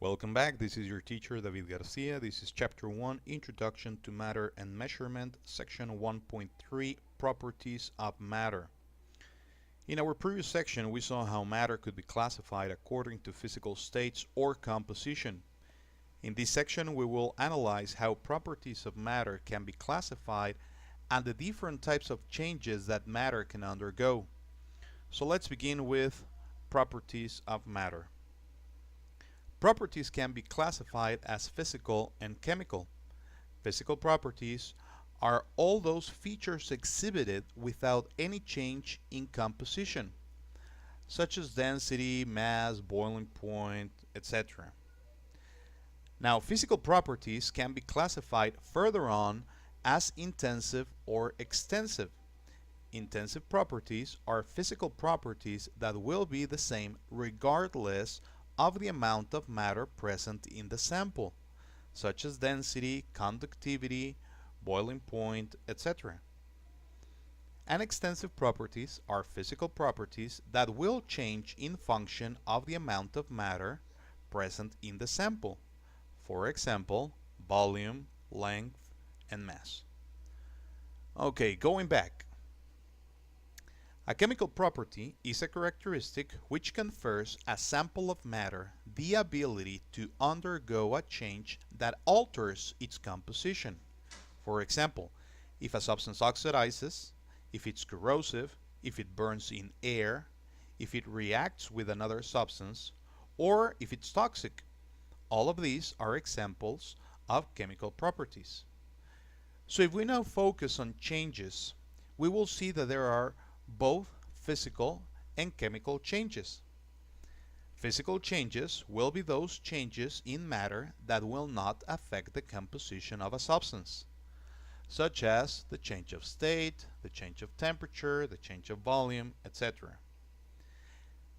Welcome back. This is your teacher David Garcia. This is Chapter 1, Introduction to Matter and Measurement, Section 1.3, Properties of Matter. In our previous section, we saw how matter could be classified according to physical states or composition. In this section, we will analyze how properties of matter can be classified and the different types of changes that matter can undergo. So let's begin with properties of matter. Properties can be classified as physical and chemical. Physical properties are all those features exhibited without any change in composition, such as density, mass, boiling point, etc. Now, physical properties can be classified further on as intensive or extensive. Intensive properties are physical properties that will be the same regardless of the amount of matter present in the sample, such as density, conductivity, boiling point, etc. And extensive properties are physical properties that will change in function of the amount of matter present in the sample. For example, volume, length, and mass. Okay, going back. A chemical property is a characteristic which confers a sample of matter the ability to undergo a change that alters its composition. For example, if a substance oxidizes, if it's corrosive, if it burns in air, if it reacts with another substance, or if it's toxic. All of these are examples of chemical properties. So if we now focus on changes, we will see that there are both physical and chemical changes. Physical changes will be those changes in matter that will not affect the composition of a substance, such as the change of state, the change of temperature, the change of volume, etc.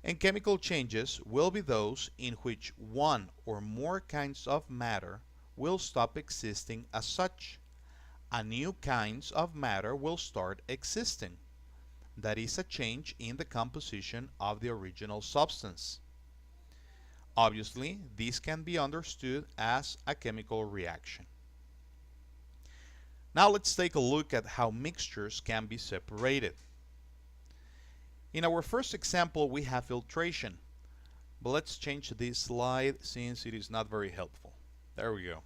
And chemical changes will be those in which one or more kinds of matter will stop existing as such, and new kinds of matter will start existing. That is a change in the composition of the original substance. Obviously, this can be understood as a chemical reaction. Now let's take a look at how mixtures can be separated. In our first example, we have filtration, but let's change this slide since it is not very helpful. There we go.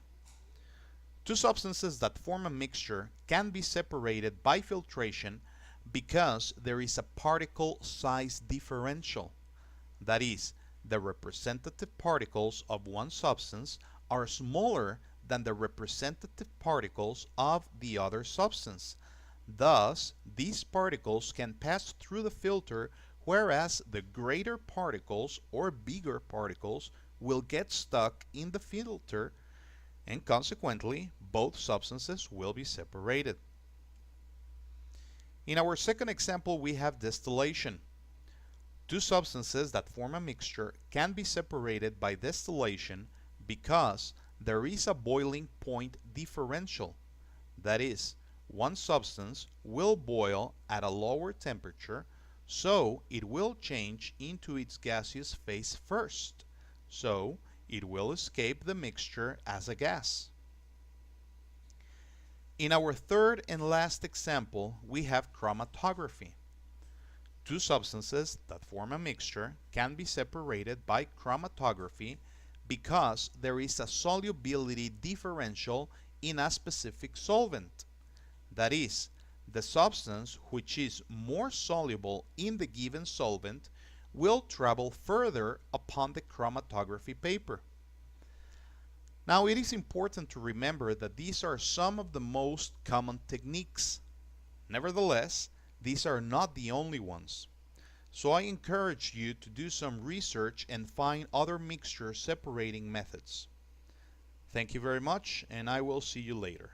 Two substances that form a mixture can be separated by filtration because there is a particle size differential. That is, the representative particles of one substance are smaller than the representative particles of the other substance. Thus, these particles can pass through the filter, whereas the greater particles or bigger particles will get stuck in the filter, and consequently, both substances will be separated. In our second example, we have distillation. Two substances that form a mixture can be separated by distillation because there is a boiling point differential. That is, one substance will boil at a lower temperature, so it will change into its gaseous phase first. So it will escape the mixture as a gas. In our third and last example, we have chromatography. Two substances that form a mixture can be separated by chromatography because there is a solubility differential in a specific solvent. That is, the substance which is more soluble in the given solvent will travel further upon the chromatography paper. Now, it is important to remember that these are some of the most common techniques. Nevertheless, these are not the only ones. So I encourage you to do some research and find other mixture separating methods. Thank you very much, and I will see you later.